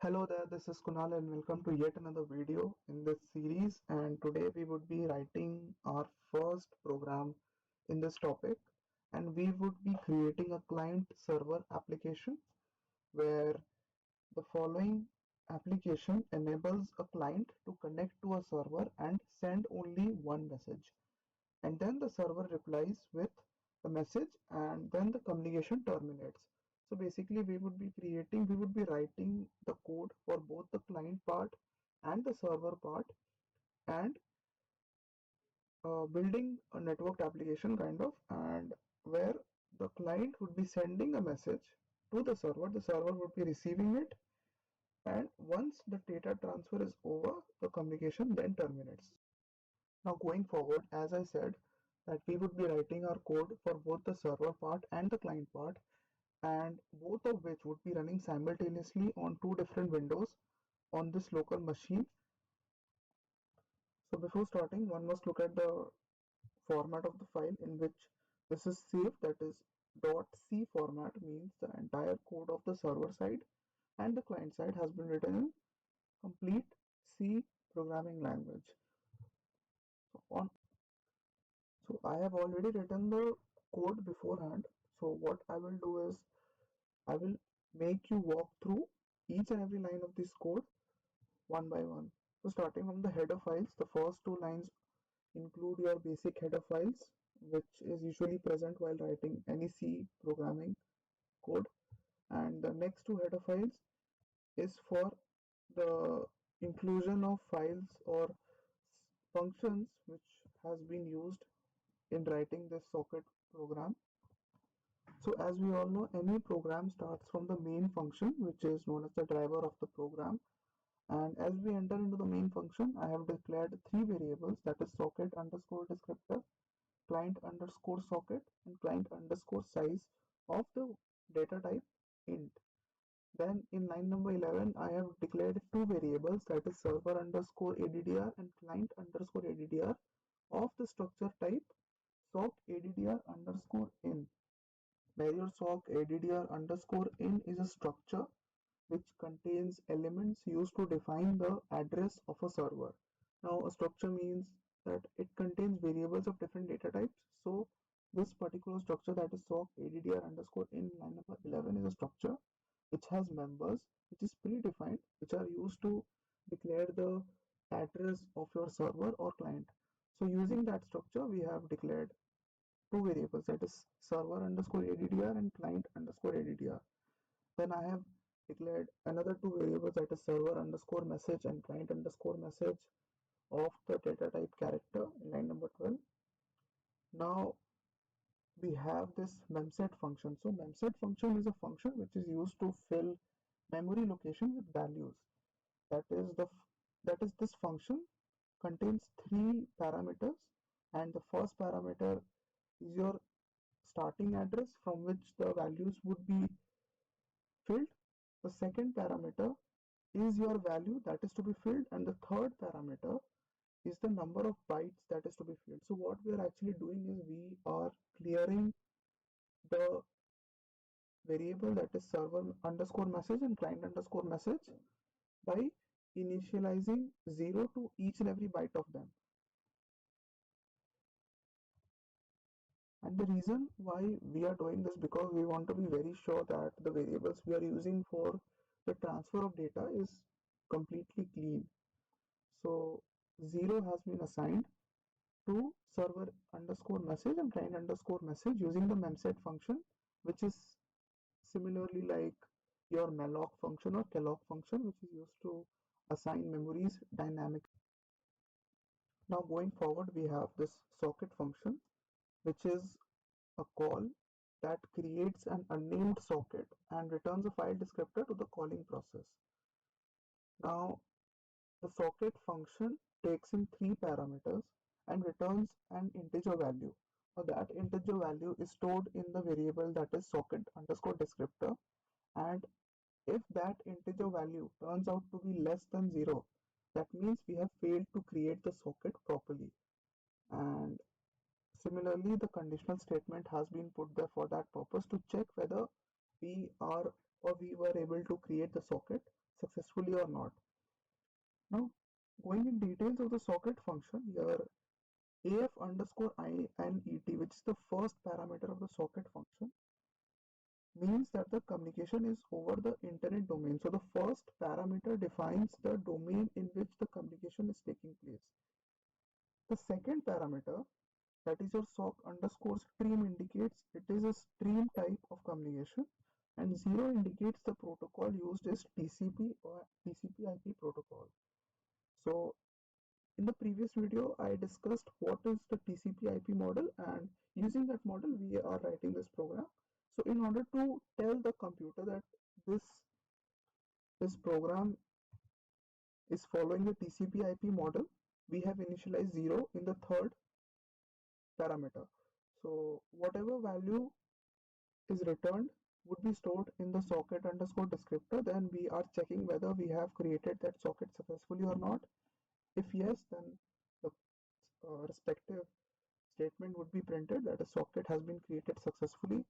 Hello there, this is Kunal and welcome to yet another video in this series. And today we would be writing our first program in this topic, and we would be creating a client server application where the following application enables a client to connect to a server and send only one message. And then the server replies with the message and then the communication terminates. So basically we would be writing the code for both the client part and the server part, and building a networked application kind of, and where the client would be sending a message to the server would be receiving it, and once the data transfer is over, the communication then terminates. Now going forward, as I said, that we would be writing our code for both the server part and the client part, and both of which would be running simultaneously on two different windows on this local machine. So before starting, one must look at the format of the file in which this is saved, that is .c format means the entire code of the server side and the client side has been written in complete C programming language. So on So I have already written the code beforehand. So what I will do is I will make you walk through each and every line of this code one by one. So starting from the header files, the first two lines include your basic header files, which is usually present while writing any C programming code. And the next two header files is for the inclusion of files or functions which has been used in writing this socket program. So as we all know, any program starts from the main function, which is known as the driver of the program. And as we enter into the main function, I have declared three variables, that is socket underscore descriptor, client underscore socket, and client underscore size of the data type int. Then in line number 11, I have declared two variables, that is server underscore addr and client underscore addr of the structure type sock addr underscore in. Where sock addr underscore in is a structure which contains elements used to define the address of a server. Now, a structure means that it contains variables of different data types. So, this particular structure, that is sock addr underscore in line number 11, is a structure which has members which is predefined, which are used to declare the address of your server or client. So, using that structure, we have declared two variables, that is server underscore addr and client underscore addr. Then I have declared another two variables, that is server underscore message and client underscore message of the data type character in line number 12. Now we have this memset function. So memset function is a function which is used to fill memory location with values. That is this function contains three parameters, and the first parameter is your starting address from which the values would be filled. The second parameter is your value that is to be filled, and the third parameter is the number of bytes that is to be filled. So what we are actually doing is we are clearing the variable, that is server underscore message and client underscore message, by initializing 0 to each and every byte of them. And the reason why we are doing this, because we want to be very sure that the variables we are using for the transfer of data is completely clean. So 0 has been assigned to server underscore message and client underscore message using the memset function, which is similarly like your malloc function or calloc function, which is used to assign memories dynamically. Now going forward, we have this socket function, which is a call that creates an unnamed socket and returns a file descriptor to the calling process. Now the socket function takes in three parameters and returns an integer value. Now that integer value is stored in the variable, that is socket underscore descriptor, and if that integer value turns out to be less than 0, that means we have failed to create the socket properly. And similarly, the conditional statement has been put there for that purpose, to check whether we are or we were able to create the socket successfully or not. Now, going in details of the socket function, here AF underscore INET, which is the first parameter of the socket function, means that the communication is over the internet domain. So the first parameter defines the domain in which the communication is taking place. The second parameter, that is your sock underscore stream, indicates it is a stream type of communication, and 0 indicates the protocol used is TCP or TCP IP protocol. So in the previous video, I discussed what is the TCP IP model, and using that model, we are writing this program. So in order to tell the computer that this program is following the TCP IP model, we have initialized 0 in the third parameter. So whatever value is returned would be stored in the socket underscore descriptor. Then we are checking whether we have created that socket successfully or not. If yes, then the respective statement would be printed that a socket has been created successfully.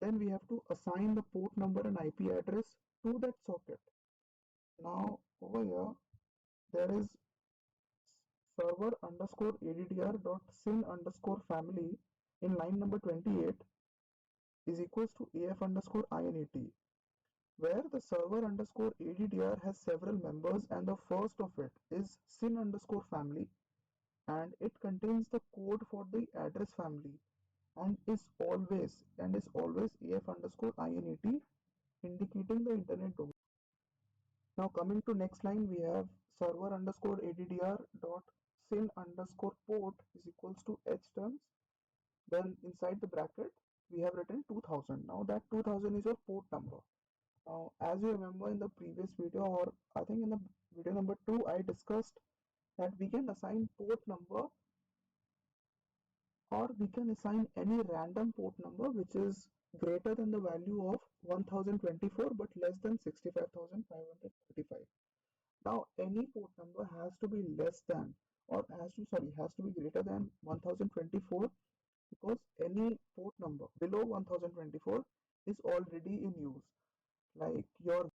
Then we have to assign the port number and IP address to that socket. Now over here there is server underscore addr dot syn underscore family in line number 28 is equals to af underscore inet, where the server underscore addr has several members and the first of it is syn underscore family, and it contains the code for the address family and is always af underscore inet, indicating the internet domain. Now coming to next line, we have server underscore addr dot syn underscore port is equals to h turns. Then inside the bracket we have written 2000. Now that 2000 is your port number. Now as you remember in the previous video, or I think in the video number 2, I discussed that we can assign port number, or we can assign any random port number which is greater than the value of 1024 but less than 65535. Now any port number has to be less than, or has to be greater than 1024, because any port number below 1024 is already in use. Like your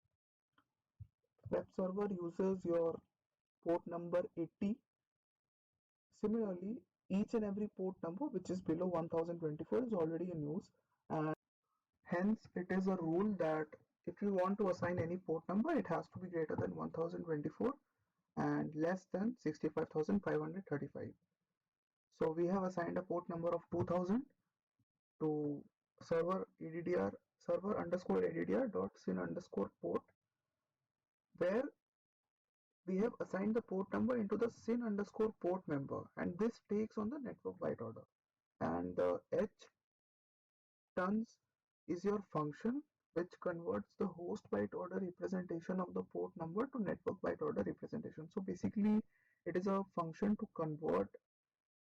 web server uses your port number 80. Similarly, each and every port number which is below 1024 is already in use, and hence it is a rule that if you want to assign any port number, it has to be greater than 1024 and less than 65535. So we have assigned a port number of 2000 to server underscore addr dot syn underscore port, where we have assigned the port number into the syn underscore port member, and this takes on the network byte order. And the h tons is your function which converts the host byte order representation of the port number to network byte order representation. So basically it is a function to convert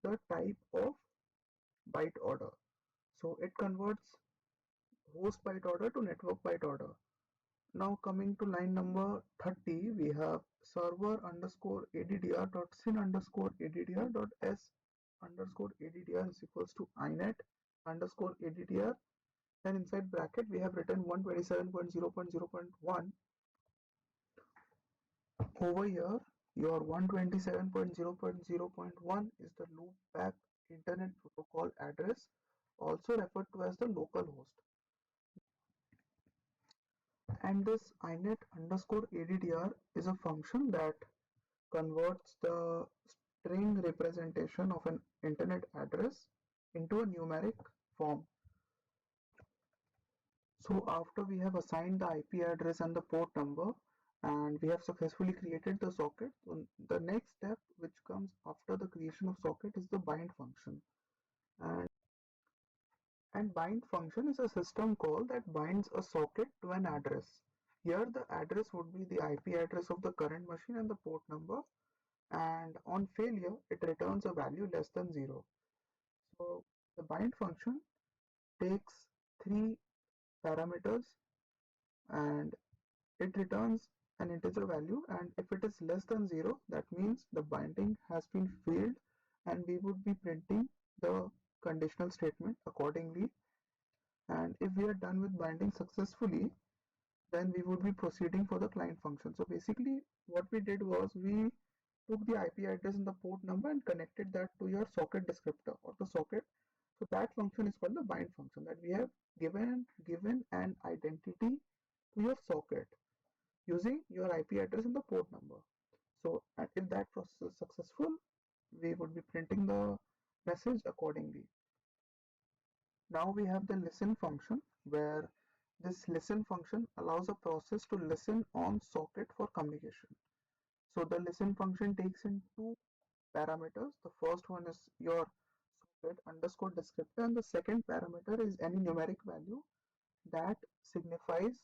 the type of byte order. So it converts host byte order to network byte order. Now coming to line number 30, we have server underscore addr dot syn underscore addr dot s underscore addr is equals to inet underscore addr. Then inside bracket we have written 127.0.0.1. Over here your 127.0.0.1 is the loopback internet protocol address, also referred to as the local host. And this inet underscore addr is a function that converts the string representation of an internet address into a numeric form. So after we have assigned the IP address and the port number, and we have successfully created the socket, so the next step which comes after the creation of socket is the bind function. And bind function is a system call that binds a socket to an address. Here the address would be the IP address of the current machine and the port number, and on failure it returns a value less than 0. So the bind function takes three parameters and it returns an integer value, and if it is less than 0, that means the binding has been failed, and we would be printing the conditional statement accordingly. And if we are done with binding successfully, then we would be proceeding for the client function. So basically what we did was we took the IP address and the port number and connected that to your socket descriptor or the socket. So that function is called the bind function, that we have given an identity to your socket using your IP address and the port number. So and if that process is successful, we would be printing the message accordingly. Now we have the listen function, where this listen function allows a process to listen on socket for communication. So the listen function takes in two parameters. The first one is your socket underscore descriptor, and the second parameter is any numeric value that signifies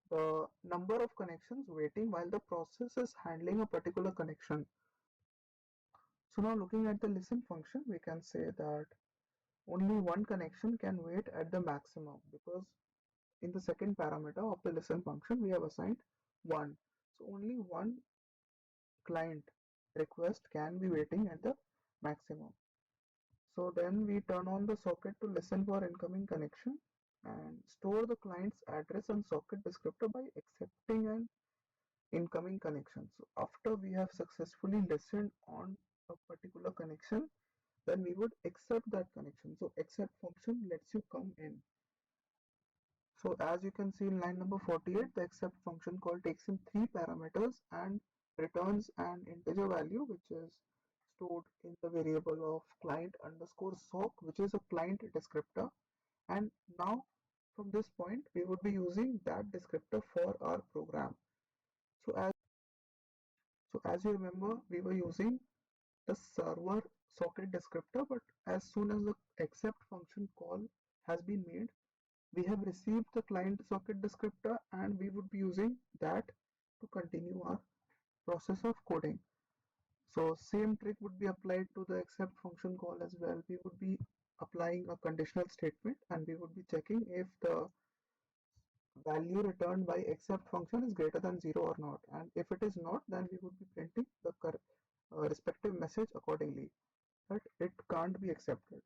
the number of connections waiting while the process is handling a particular connection. So now looking at the listen function, we can say that only one connection can wait at the maximum, because in the second parameter of the listen function we have assigned 1. So only one client request can be waiting at the maximum. So then we turn on the socket to listen for incoming connection and store the client's address and socket descriptor by accepting an incoming connection. So after we have successfully listened on a particular connection, then we would accept that connection. So accept function lets you come in. So as you can see in line number 48, the accept function call takes in three parameters and returns an integer value which is stored in the variable of client underscore sock, which is a client descriptor. And now from this point we would be using that descriptor for our program. So as you remember, we were using the server socket descriptor, but as soon as the accept function call has been made, we have received the client socket descriptor and we would be using that to continue our process of coding. So same trick would be applied to the accept function call as well. We would be applying a conditional statement and we would be checking if the value returned by accept function is greater than 0 or not, and if it is not, then we would be printing the respective message accordingly, that it can't be accepted.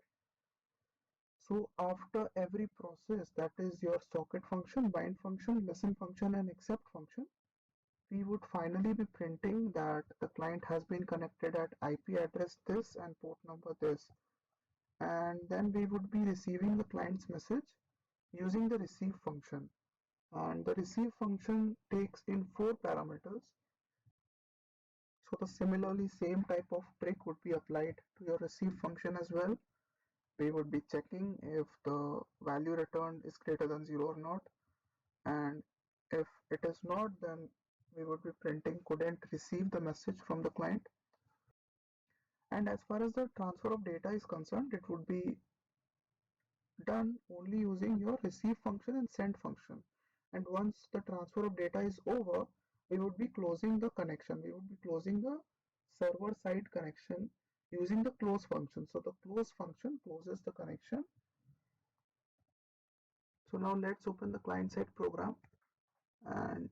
So after every process, that is your socket function, bind function, listen function and accept function, we would finally be printing that the client has been connected at IP address this and port number this, and then we would be receiving the client's message using the receive function. And the receive function takes in four parameters. So the similarly same type of trick would be applied to your receive function as well. We would be checking if the value returned is greater than 0 or not, and if it is not, then we would be printing couldn't receive the message from the client. And as far as the transfer of data is concerned, it would be done only using your receive function and send function. And once the transfer of data is over, we would be closing the connection. We would be closing the server side connection using the close function. So the close function closes the connection. So now let's open the client side program, and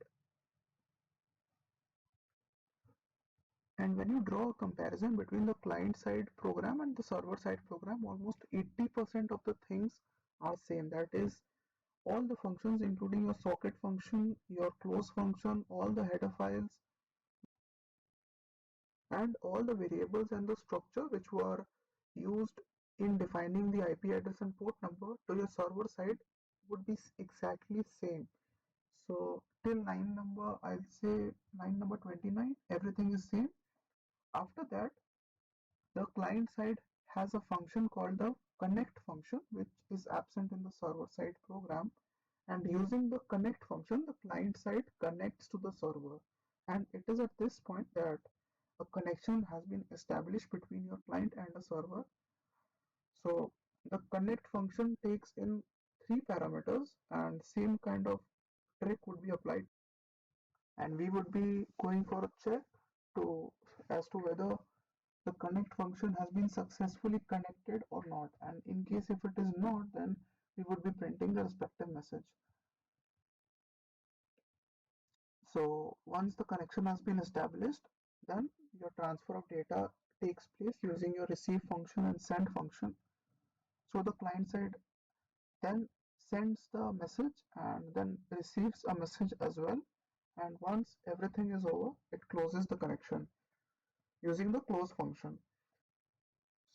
when you draw a comparison between the client side program and the server side program, almost 80% of the things are same. That is, all the functions including your socket function, your close function, all the header files, and all the variables and the structure which were used in defining the IP address and port number to your server side would be exactly same. So till line number, I'll say line number 29, everything is same. After that, the client side has a function called the connect function, which is absent in the server side program. And using the connect function, the client side connects to the server. And it is at this point that a connection has been established between your client and the server. So the connect function takes in three parameters, and same kind of trick would be applied. And we would be going for a check to as to whether the connect function has been successfully connected or not, and in case if it is not, then we would be printing the respective message. So once the connection has been established, then your transfer of data takes place using your receive function and send function. So the client side then sends the message and then receives a message as well. And once everything is over, it closes the connection using the close function.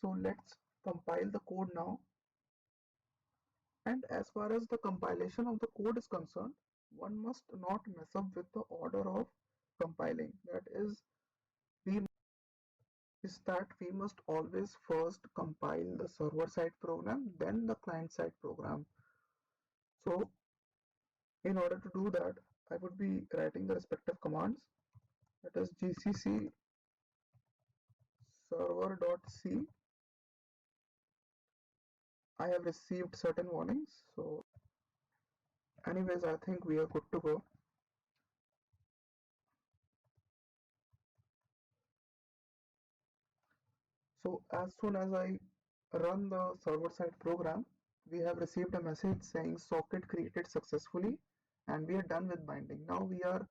So let's compile the code now. And as far as the compilation of the code is concerned, one must not mess up with the order of compiling. We we must always first compile the server side program, then the client side program. So in order to do that, I would be writing the respective commands. That is gcc server.c. I have received certain warnings. So anyways, I think we are good to go. So as soon as I run the server side program, we have received a message saying socket created successfully and we are done with binding. Now we are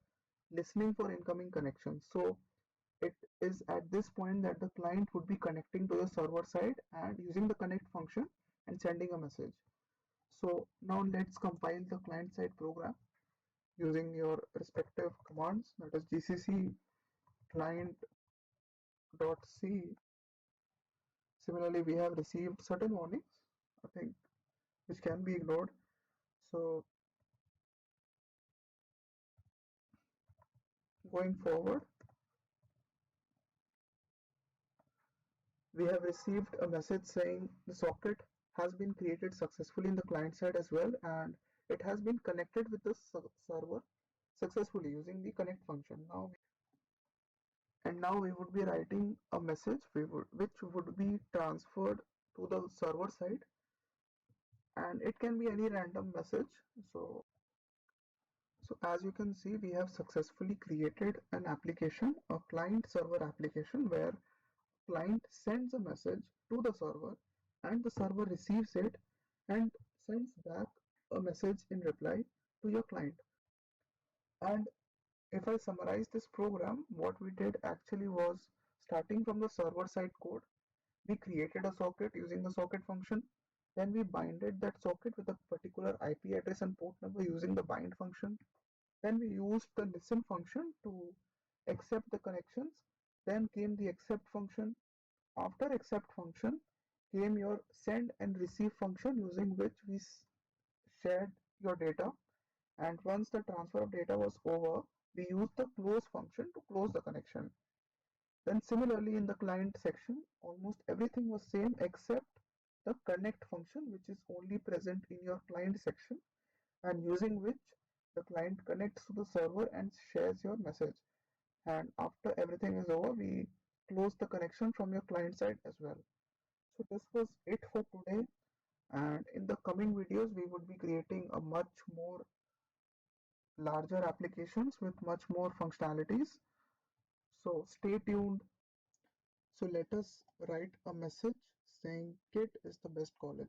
listening for incoming connections. So it is at this point that the client would be connecting to the server side and using the connect function and sending a message. So now let's compile the client side program using your respective commands, that is gcc client.c. Similarly, we have received certain warnings, I think, which can be ignored. So going forward, we have received a message saying the socket has been created successfully in the client side as well, and it has been connected with the server successfully using the connect function. Now we would be writing a message which would be transferred to the server side, and it can be any random message. So as you can see, we have successfully created an application, a client server application, where client sends a message to the server and the server receives it and sends back a message in reply to your client. And if I summarize this program, what we did actually was, starting from the server side code, we created a socket using the socket function. Then we binded that socket with a particular IP address and port number using the bind function. Then we used the listen function to accept the connections. Then came the accept function. After accept function came your send and receive function, using which we shared your data. And once the transfer of data was over, we used the close function to close the connection. Then similarly in the client section, almost everything was same except the connect function, which is only present in your client section and using which the client connects to the server and shares your message. And after everything is over, we close the connection from your client side as well. So this was it for today, and in the coming videos we would be creating a much more larger applications with much more functionalities. So stay tuned. So let us write a message saying KIT is the best college.